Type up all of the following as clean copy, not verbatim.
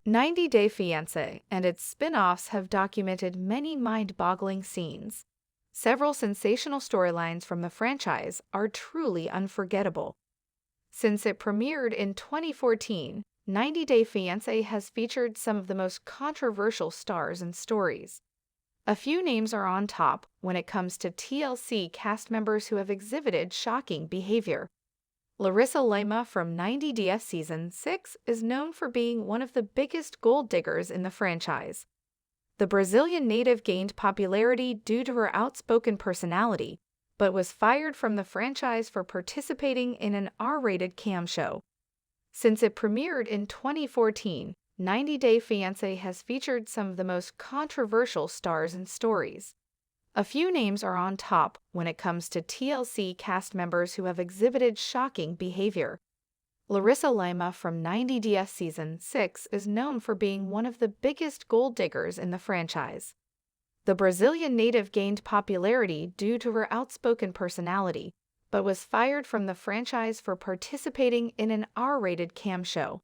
90 Day Fiancé and its spin-offs have documented many mind-boggling scenes. Several sensational storylines from the franchise are truly unforgettable. Since it premiered in 2014, 90 Day Fiancé has featured some of the most controversial stars and stories. A few names are on top when it comes to TLC cast members who have exhibited shocking behavior. Larissa Lima from 90 DS Season 6 is known for being one of the biggest gold diggers in the franchise. The Brazilian native gained popularity due to her outspoken personality, but was fired from the franchise for participating in an R-rated cam show. Since it premiered in 2014, 90 Day Fiancé has featured some of the most controversial stars and stories. A few names are on top when it comes to TLC cast members who have exhibited shocking behavior. Larissa Lima from 90 DS Season 6 is known for being one of the biggest gold diggers in the franchise. The Brazilian native gained popularity due to her outspoken personality, but was fired from the franchise for participating in an R-rated cam show.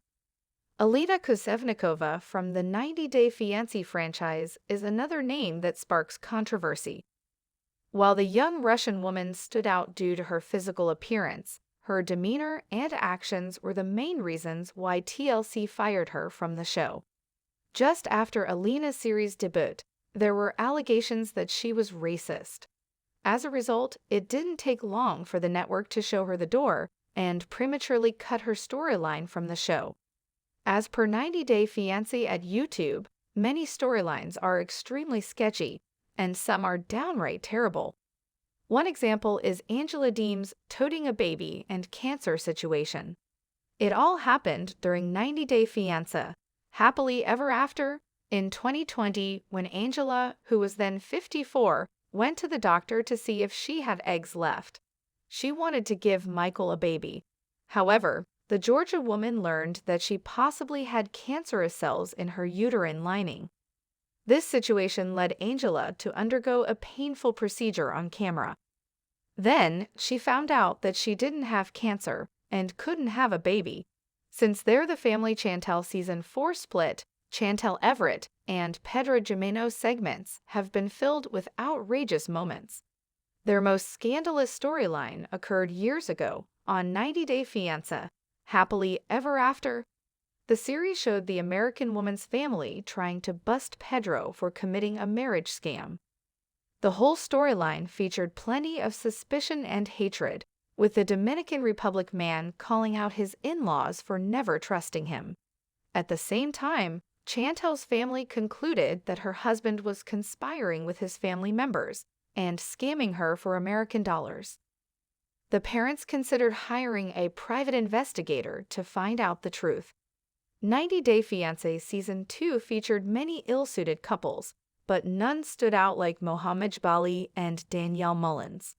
Alita Kusevnikova from the 90 Day Fiancé franchise is another name that sparks controversy. While the young Russian woman stood out due to her physical appearance, her demeanor and actions were the main reasons why TLC fired her from the show. Just after Alina's series debut, there were allegations that she was racist. As a result, it didn't take long for the network to show her the door and prematurely cut her storyline from the show. As per 90 Day Fiancé at YouTube, many storylines are extremely sketchy, and some are downright terrible. One example is Angela Deem's toting a baby and cancer situation. It all happened during 90 Day Fiancé, Happily Ever After, in 2020 when Angela, who was then 54, went to the doctor to see if she had eggs left. She wanted to give Michael a baby. However, the Georgia woman learned that she possibly had cancerous cells in her uterine lining. This situation led Angela to undergo a painful procedure on camera. Then, she found out that she didn't have cancer and couldn't have a baby. Since there, the family Chantel Season 4 split, Chantel Everett and Pedro Jimeno segments have been filled with outrageous moments. Their most scandalous storyline occurred years ago on 90 Day Fiancé, Happily Ever After. The series showed the American woman's family trying to bust Pedro for committing a marriage scam. The whole storyline featured plenty of suspicion and hatred, with the Dominican Republic man calling out his in-laws for never trusting him. At the same time, Chantel's family concluded that her husband was conspiring with his family members and scamming her for American dollars. The parents considered hiring a private investigator to find out the truth. 90 Day Fiancé Season 2 featured many ill-suited couples, but none stood out like Mohamed Jbali and Danielle Mullins.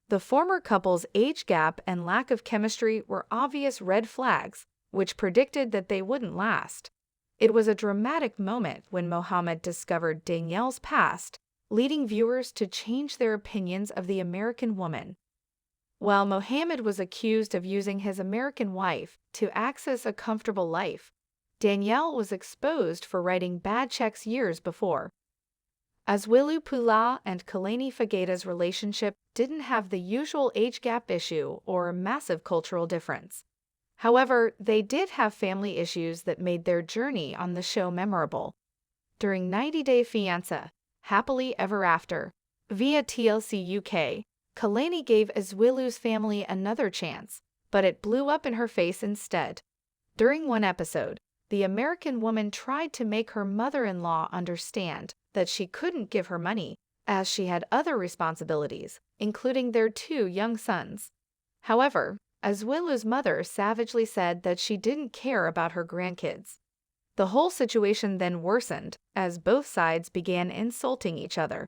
The former couple's age gap and lack of chemistry were obvious red flags, which predicted that they wouldn't last. It was a dramatic moment when Mohamed discovered Danielle's past, leading viewers to change their opinions of the American woman. While Mohamed was accused of using his American wife to access a comfortable life, Danielle was exposed for writing bad checks years before. Azwilu Pula and Kalani Fageta's relationship didn't have the usual age gap issue or massive cultural difference. However, they did have family issues that made their journey on the show memorable. During 90 Day Fiancé, Happily Ever After, via TLC UK, Kalani gave Azwilu's family another chance, but it blew up in her face instead. During one episode, the American woman tried to make her mother-in-law understand that she couldn't give her money, as she had other responsibilities, including their 2 young sons. However, Azwilu's mother savagely said that she didn't care about her grandkids. The whole situation then worsened as both sides began insulting each other.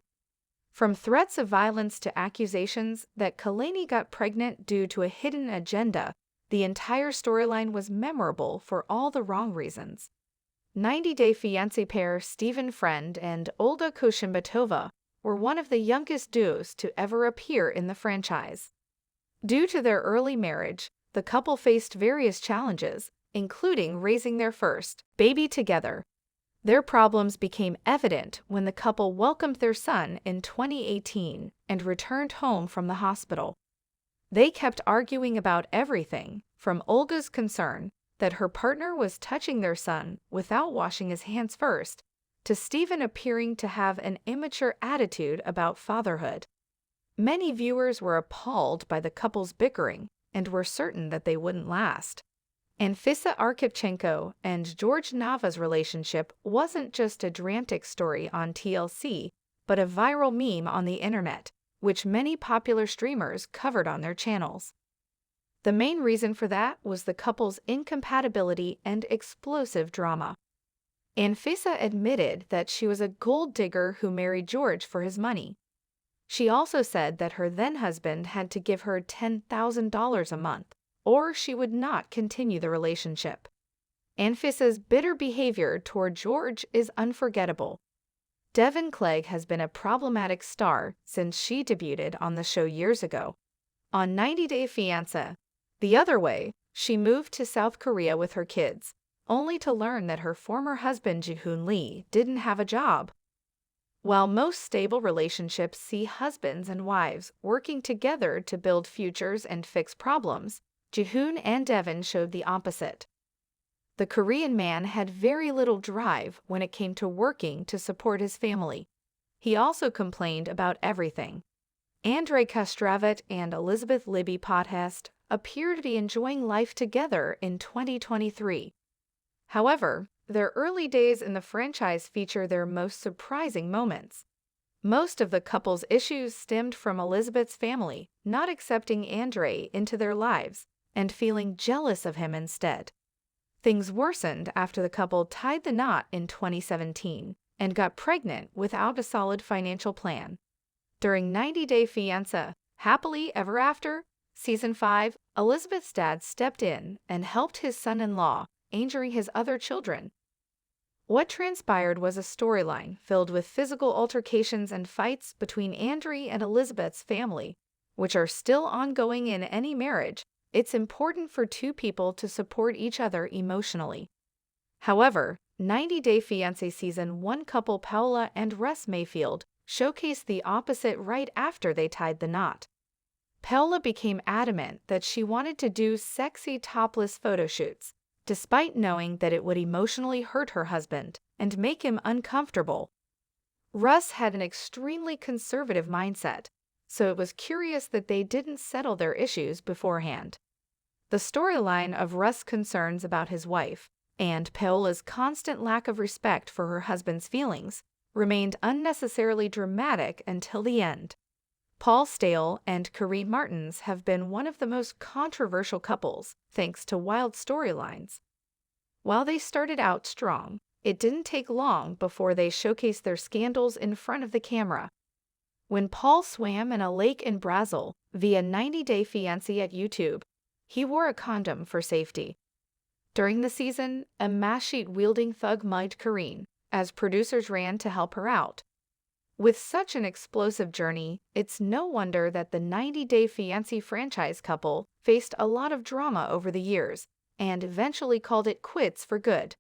From threats of violence to accusations that Kalani got pregnant due to a hidden agenda, the entire storyline was memorable for all the wrong reasons. 90 Day Fiancé pair Stephen Friend and Olga Koshimbatova were one of the youngest duos to ever appear in the franchise. Due to their early marriage, the couple faced various challenges, including raising their first baby together. Their problems became evident when the couple welcomed their son in 2018 and returned home from the hospital. They kept arguing about everything, from Olga's concern that her partner was touching their son without washing his hands first, to Steven appearing to have an immature attitude about fatherhood. Many viewers were appalled by the couple's bickering and were certain that they wouldn't last. Anfisa Arkhipchenko and George Nava's relationship wasn't just a dramatic story on TLC, but a viral meme on the internet, which many popular streamers covered on their channels. The main reason for that was the couple's incompatibility and explosive drama. Anfisa admitted that she was a gold digger who married George for his money. She also said that her then-husband had to give her $10,000 a month, or she would not continue the relationship. Anfisa's bitter behavior toward George is unforgettable. Devon Clegg has been a problematic star since she debuted on the show years ago. On 90 Day Fiancé, the other way, she moved to South Korea with her kids, only to learn that her former husband Ji-hoon Lee didn't have a job. While most stable relationships see husbands and wives working together to build futures and fix problems, Ji-hoon and Devon showed the opposite. The Korean man had very little drive when it came to working to support his family. He also complained about everything. Andrei Kostravet and Elizabeth Libby Pothest appear to be enjoying life together in 2023. However, their early days in the franchise feature their most surprising moments. Most of the couple's issues stemmed from Elizabeth's family not accepting Andrei into their lives and feeling jealous of him instead. Things worsened after the couple tied the knot in 2017 and got pregnant without a solid financial plan. During 90 Day Fiancé, Happily Ever After, Season 5, Elizabeth's dad stepped in and helped his son-in-law, injuring his other children. What transpired was a storyline filled with physical altercations and fights between Andrei and Elizabeth's family, which are still ongoing in any marriage. It's important for two people to support each other emotionally. However, 90 Day Fiancé Season 1 couple Paola and Russ Mayfield showcased the opposite right after they tied the knot. Paola became adamant that she wanted to do sexy topless photo shoots, despite knowing that it would emotionally hurt her husband and make him uncomfortable. Russ had an extremely conservative mindset, so it was curious that they didn't settle their issues beforehand. The storyline of Russ' concerns about his wife and Paola's constant lack of respect for her husband's feelings remained unnecessarily dramatic until the end. Paul Stale and Karine Martins have been one of the most controversial couples thanks to wild storylines. While they started out strong, it didn't take long before they showcased their scandals in front of the camera. When Paul swam in a lake in Brazil via 90 Day Fiancé at YouTube, he wore a condom for safety. During the season, a mash sheet-wielding thug mugged Karine, as producers ran to help her out. With such an explosive journey, it's no wonder that the 90 Day Fiancé franchise couple faced a lot of drama over the years and eventually called it quits for good.